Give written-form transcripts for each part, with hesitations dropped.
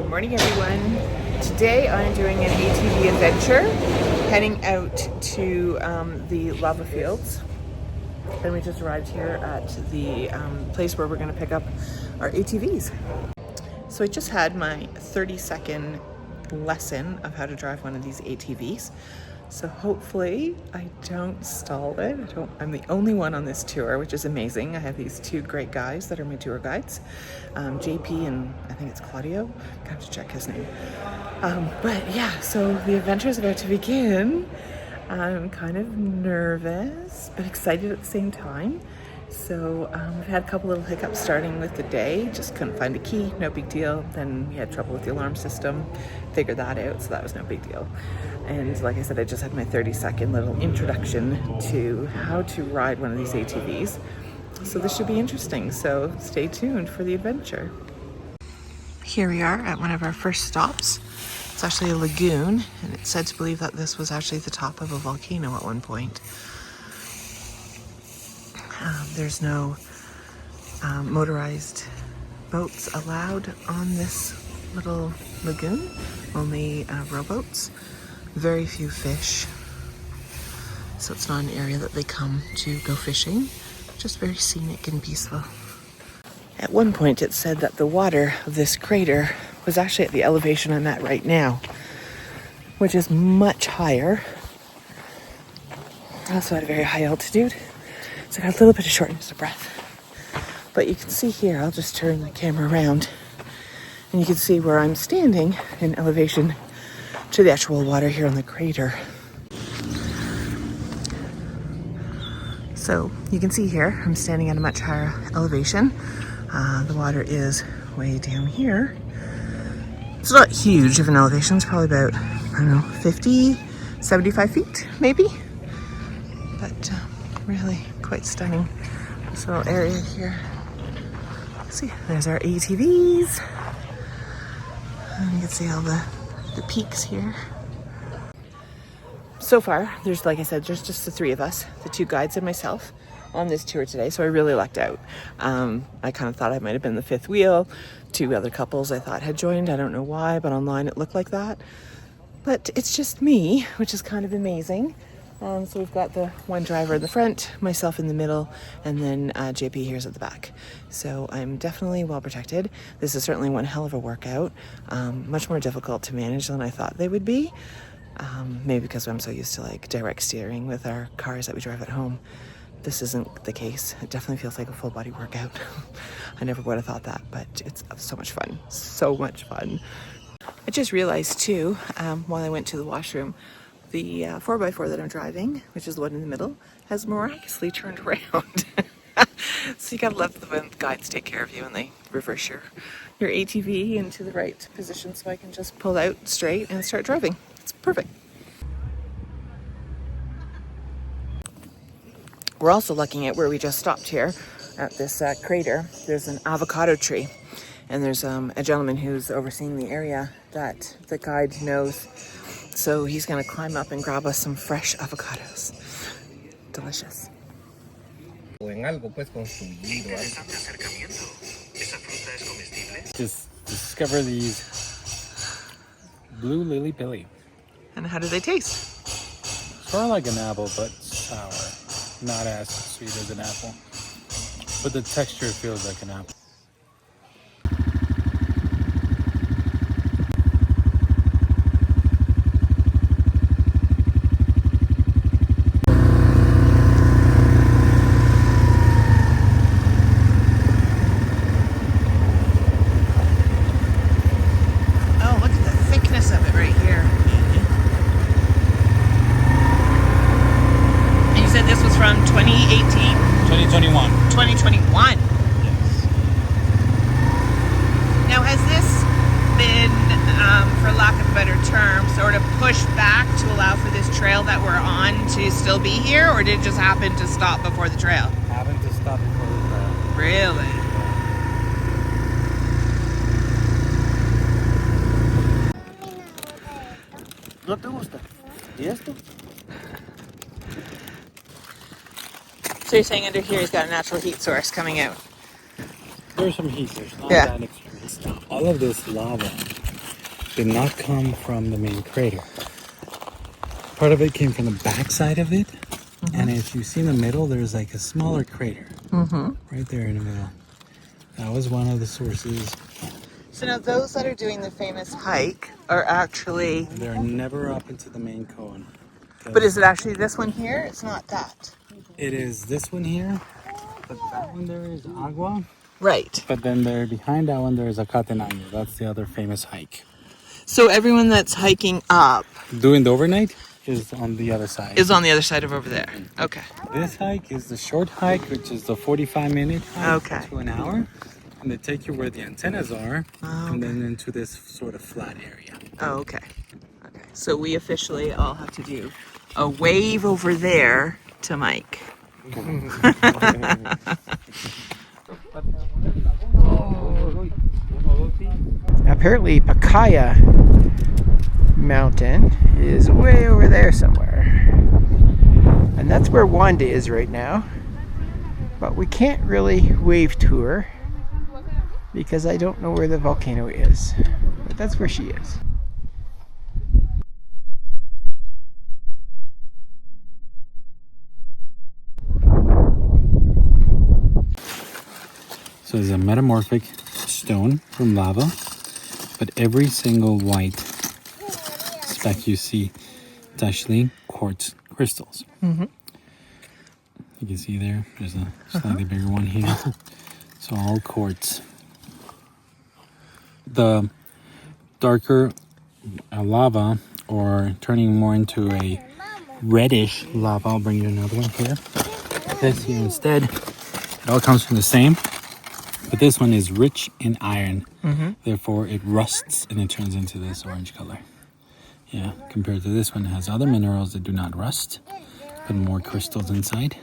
Good morning, everyone. Today I'm doing an ATV adventure, heading out to the lava fields. And we just arrived here at the place where we're going to pick up our ATVs. So I just had my 30-second lesson of how to drive one of these ATVs. So hopefully I don't stall it. I'm the only one on this tour, which is amazing. I have these two great guys that are my tour guides, JP and I think it's Claudio. I have to check his name. But yeah, so the adventure is about to begin. I'm kind of nervous, but excited at the same time. So we've had a couple little hiccups starting with the day. Just couldn't find a key, no big deal. Then we had trouble with the alarm system, figured that out, so that was no big deal. And like I said, I just had my 30-second little introduction to how to ride one of these ATVs. So this should be interesting, so stay tuned for the adventure. Here we are at one of our first stops. It's actually a lagoon, and it's said to believe that this was actually the top of a volcano at one point. There's no motorized boats allowed on this little lagoon, only rowboats. Very few fish, so it's not an area that they come to go fishing, just very scenic and peaceful. At one point it said that the water of this crater was actually at the elevation I'm at right now, which is much higher. Also at a very high altitude. So I got a little bit of shortness of breath. But you can see here, I'll just turn the camera around, and you can see where I'm standing in elevation to the actual water here on the crater. So you can see here, I'm standing at a much higher elevation. The water is way down here. It's not huge of an elevation, it's probably about, I don't know, 50, 75 feet maybe. But really quite stunning, this little area here. See, there's our ATVs. And you can see all the peaks here. So far, there's, like I said, there's just the three of us, the two guides and myself, on this tour today, so I really lucked out. I kind of thought I might have been the fifth wheel. Two other couples I thought had joined, I don't know why, but online it looked like that. But it's just me, which is kind of amazing. So we've got the one driver in the front, myself in the middle, and then JP here's at the back. So I'm definitely well protected. This is certainly one hell of a workout. Much more difficult to manage than I thought they would be. Maybe because I'm so used to like direct steering with our cars that we drive at home. This isn't the case. It definitely feels like a full body workout. I never would have thought that, but it's so much fun. So much fun. I just realized too, while I went to the washroom, the 4x4 that I'm driving, which is the one in the middle, has miraculously turned around. So you gotta let the guides take care of you and they reverse your ATV into the right position so I can just pull out straight and start driving. It's perfect. We're also looking at where we just stopped here at this crater. There's an avocado tree, and there's a gentleman who's overseeing the area that the guide knows. So he's gonna climb up and grab us some fresh avocados. Delicious. Just discover these blue lily pilly. And how do they taste? Sort of like an apple, but sour. Not as sweet as an apple. But the texture feels like an apple. From 2018? 2021. 2021. Yes. Now, has this been, for lack of a better term, sort of pushed back to allow for this trail that we're on to still be here, or did it just happen to stop before the trail? Happened to stop before the trail. Really? ¿No te gusta? ¿Y esto? So you're saying under here he's got a natural heat source coming out? There's some heat. There's not Yeah. that extreme. All of this lava did not come from the main crater. Part of it came from the back side of it. And if you see in the middle, there's like a smaller crater. Right there in the middle. That was one of the sources. So now those that are doing the famous hike are actually... They're never up into the main cone. But is it actually this one here? It's not that. It is this one here, but that one there is Agua. Right. But then there, behind that one, there is a Catenaño. That's the other famous hike. So everyone that's hiking up Doing the overnight is on the other side. is on the other side of over there. Okay. This hike is the short hike, which is the 45-minute hike Okay. to an hour. And they take you where the antennas are, and then into this sort of flat area. Oh, okay. Okay. So we officially all have to do a wave over there to Mike. Apparently Pacaya Mountain is way over there somewhere. And that's where Wanda is right now. But we can't really wave to her because I don't know where the volcano is. But that's where she is. So there's a metamorphic stone from lava, but every single white speck you see, it's actually quartz crystals. You can see there's a slightly bigger one here. So all quartz. The darker lava, or turning more into a reddish lava, I'll bring you another one here. This here instead, it all comes from the same. But this one is rich in iron, therefore it rusts and it turns into this orange color. Yeah, compared to this one, it has other minerals that do not rust, but more crystals inside.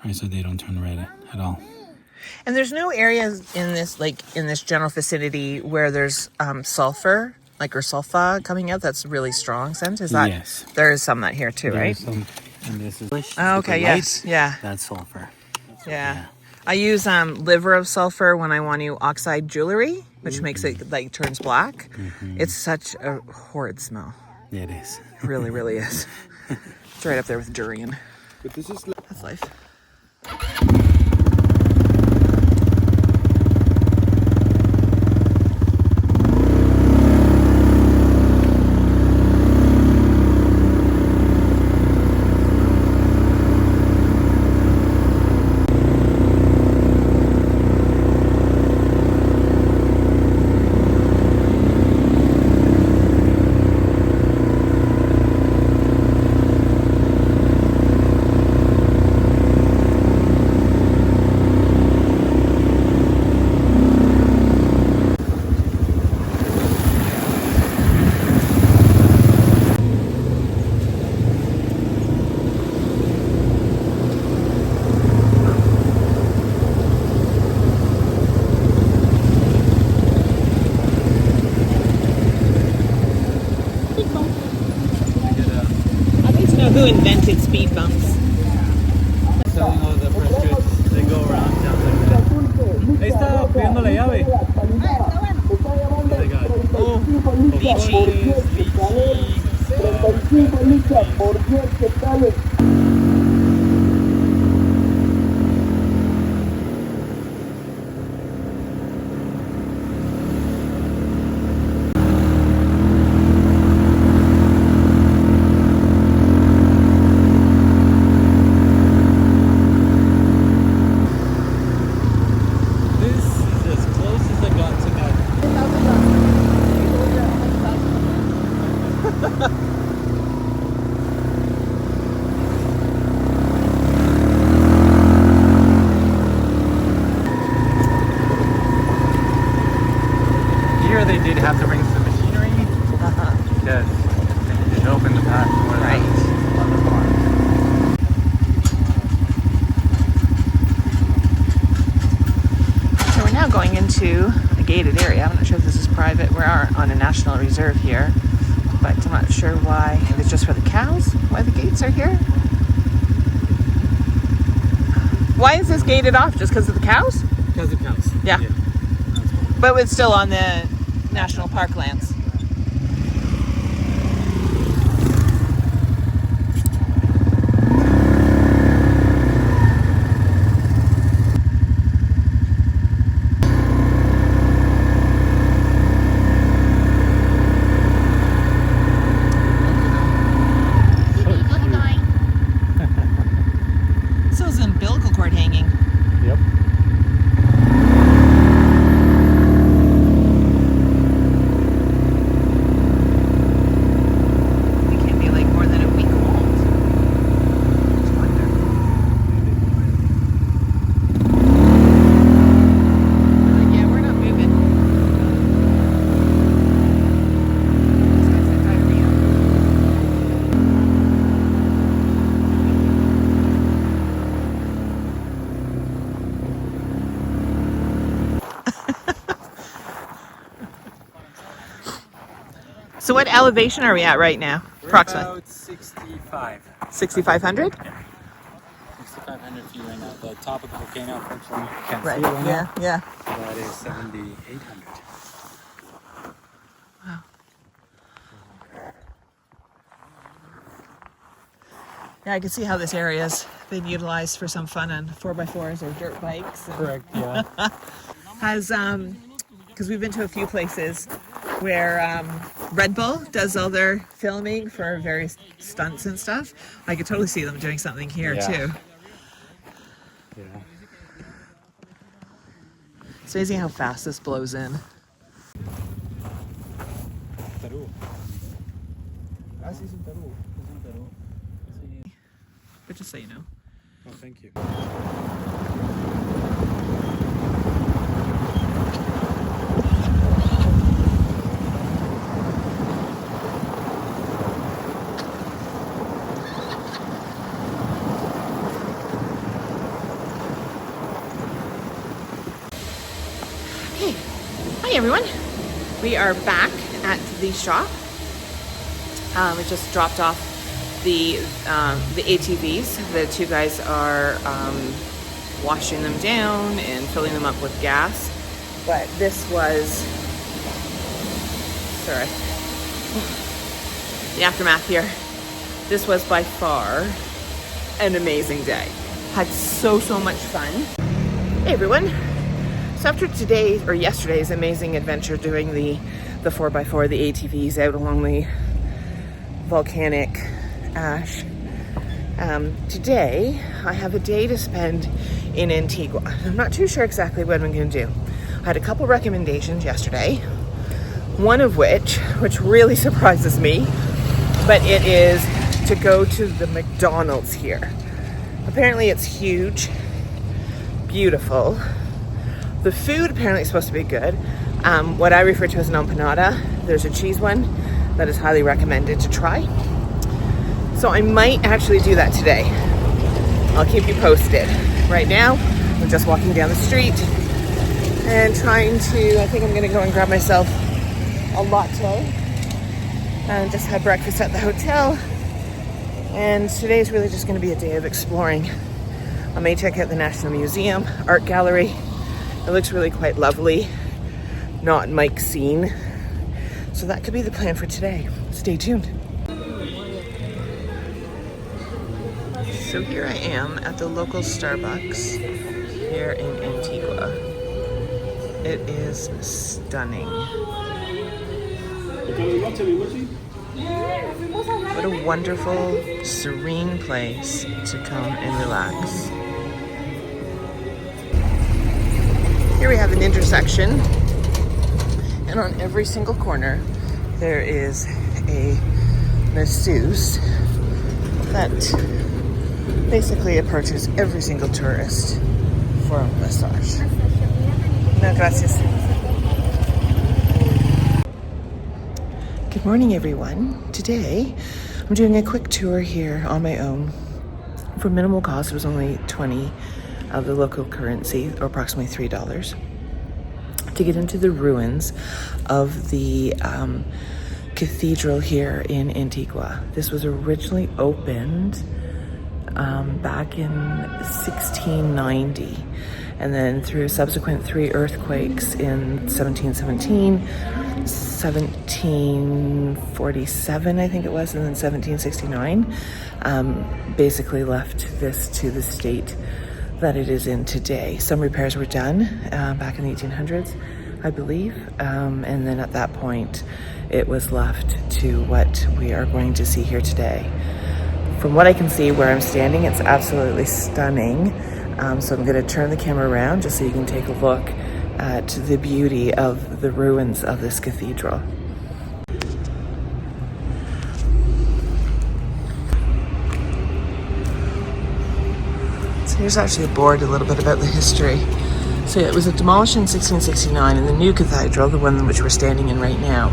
Right, so they don't turn red at all. And there's no areas in this, like in this general vicinity, where there's sulfur, like or sulfa coming out. That's really strong scent. Is that? Yes. There is some that here too, right? Some, and this is Oh, okay. Yes. Yeah. That's sulfur. Yeah. I use liver of sulfur when I want to oxide jewelry, which makes it like turns black. It's such a horrid smell. Yeah, it is. It really, really is. It's right up there with durian. But this is That's life. Who invented speed bumps? So, you know, the fresh goods, they go around towns like that. Ahí está pidiendo la llave. They got they did have to bring some machinery because they did open the path for Right. on the farm. So we're now going into a gated area. I'm not sure if this is private. We are on a national reserve here, but I'm not sure why. If it's just for the cows? Why the gates are here? Why is this gated off? Just because of the cows? Because of cows. Yeah. But it's still on the national park lands. So what elevation are we at right now? We're Approximately about 65. 6,500? 6,500 feet right now. The top of the volcano, unfortunately, you can't Right. see it right Yeah, now. yeah. That is 7,800. Yeah, I can see how this area's been utilized for some fun on 4x4s or dirt bikes. Correct, yeah. Has because we've been to a few places where Red Bull does all their filming for various stunts and stuff. I could totally see them doing something here too. Yeah. It's amazing how fast this blows in. Peru. But just so you know. Oh, thank you. Hey, hi everyone. We are back at the shop. We just dropped off the ATVs. The two guys are washing them down and filling them up with gas. But this was, sorry, the aftermath here. This was by far an amazing day. Had so much fun. Hey everyone. So after today's or yesterday's amazing adventure doing the 4x4, the ATVs out along the volcanic ash, today I have a day to spend in Antigua. I'm not too sure exactly what I'm going to do. I had a couple recommendations yesterday, one of which really surprises me, but it is to go to the McDonald's here. Apparently it's huge, beautiful. The food apparently is supposed to be good. What I refer to as an empanada. There's a cheese one that is highly recommended to try. So I might actually do that today. I'll keep you posted. Right now, I'm just walking down the street and trying to, I think I'm gonna go and grab myself a latte and just have breakfast at the hotel. And today is really just gonna be a day of exploring. I may check out the National Museum, Art Gallery. It looks really quite lovely, not Mike's scene. So that could be the plan for today. Stay tuned. So here I am at the local Starbucks here in Antigua. It is stunning. What a wonderful, serene place to come and relax. Here we have an intersection, and on every single corner there is a masseuse that basically approaches every single tourist for a massage. No, gracias. Good morning, everyone. Today I'm doing a quick tour here on my own. For minimal cost, it was only $20 of the local currency, or approximately $3, to get into the ruins of the cathedral here in Antigua. This was originally opened back in 1690, and then through subsequent 3 earthquakes in 1717, 1747, I think it was, and then 1769, basically left this to the state that it is in today. Some repairs were done back in the 1800s, I believe, and then at that point it was left to what we are going to see here today. From what I can see where I'm standing, it's absolutely stunning. So I'm going to turn the camera around just so you can take a look at the beauty of the ruins of this cathedral. So here's actually a board a little bit about the history. So it was demolished in 1669, and the new cathedral, the one which we're standing in right now,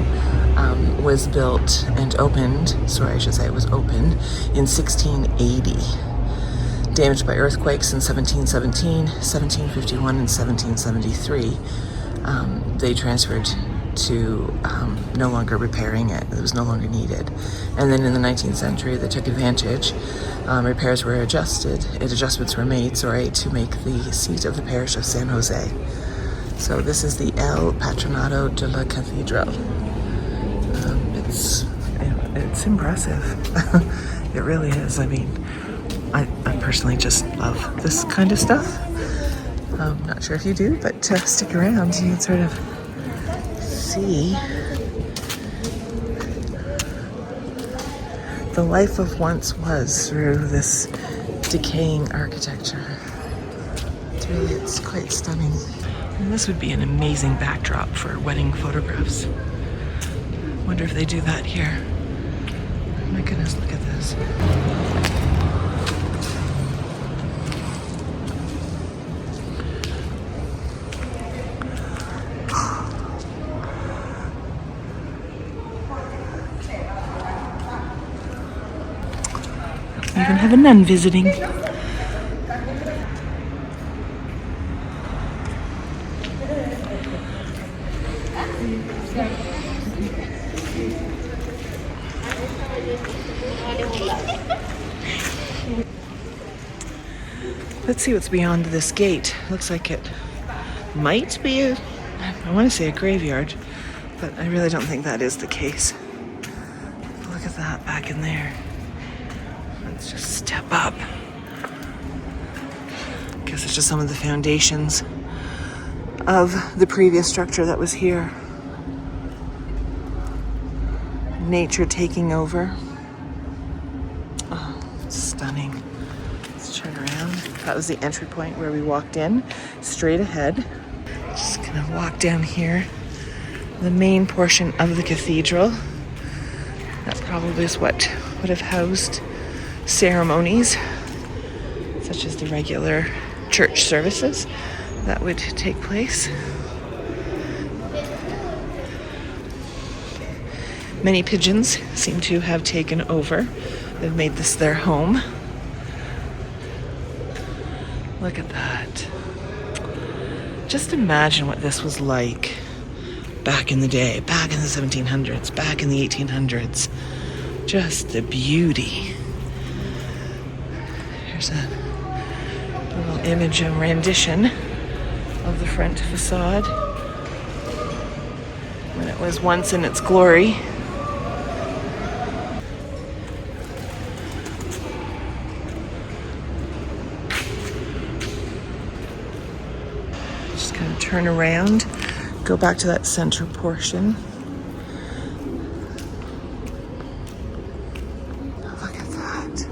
was built and opened, it was opened in 1680. Damaged by earthquakes in 1717, 1751, and 1773. They transferred to no longer repairing it. It was no longer needed. And then in the 19th century, they took advantage. Repairs were adjustments were made, to make the seat of the parish of San Jose. So this is the El Patronato de la Cathedral. It's impressive. It really is. I mean, I personally just love this kind of stuff. Not sure if you do, but stick around. You can sort of see the life of once was through this decaying architecture. It's quite stunning. And this would be an amazing backdrop for wedding photographs. Wonder if they do that here. Oh my goodness, look at this. We even have a nun visiting. Let's see what's beyond this gate. Looks like it might be I want to say a graveyard, but I really don't think that is the case. Look at that back in there. Let's just step up. Guess it's just some of the foundations of the previous structure that was here. Nature taking over. Oh, stunning. Let's turn around. That was the entry point where we walked in. Straight ahead. Just gonna walk down here. The main portion of the cathedral. That probably is what would have housed ceremonies, such as the regular church services that would take place. Many pigeons seem to have taken over. They've made this their home. Look at that. Just imagine what this was like back in the day, back in the 1700s, back in the 1800s. Just the beauty. Here's a little image and rendition of the front facade when it was once in its glory. Just kind of turn around, go back to that center portion. Look at that.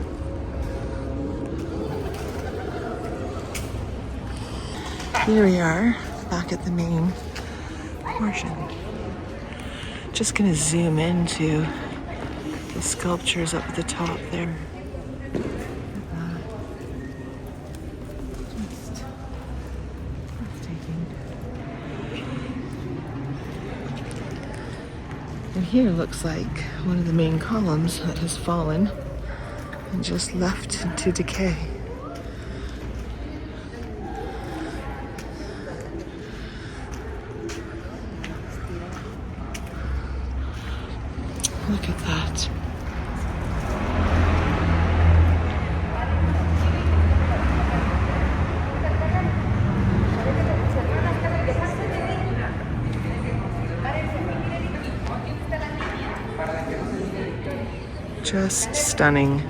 Here we are, back at the main portion. Just gonna zoom into the sculptures up at the top there. Just breathtaking. And here looks like one of the main columns that has fallen and just left to decay. Look at that. Just stunning.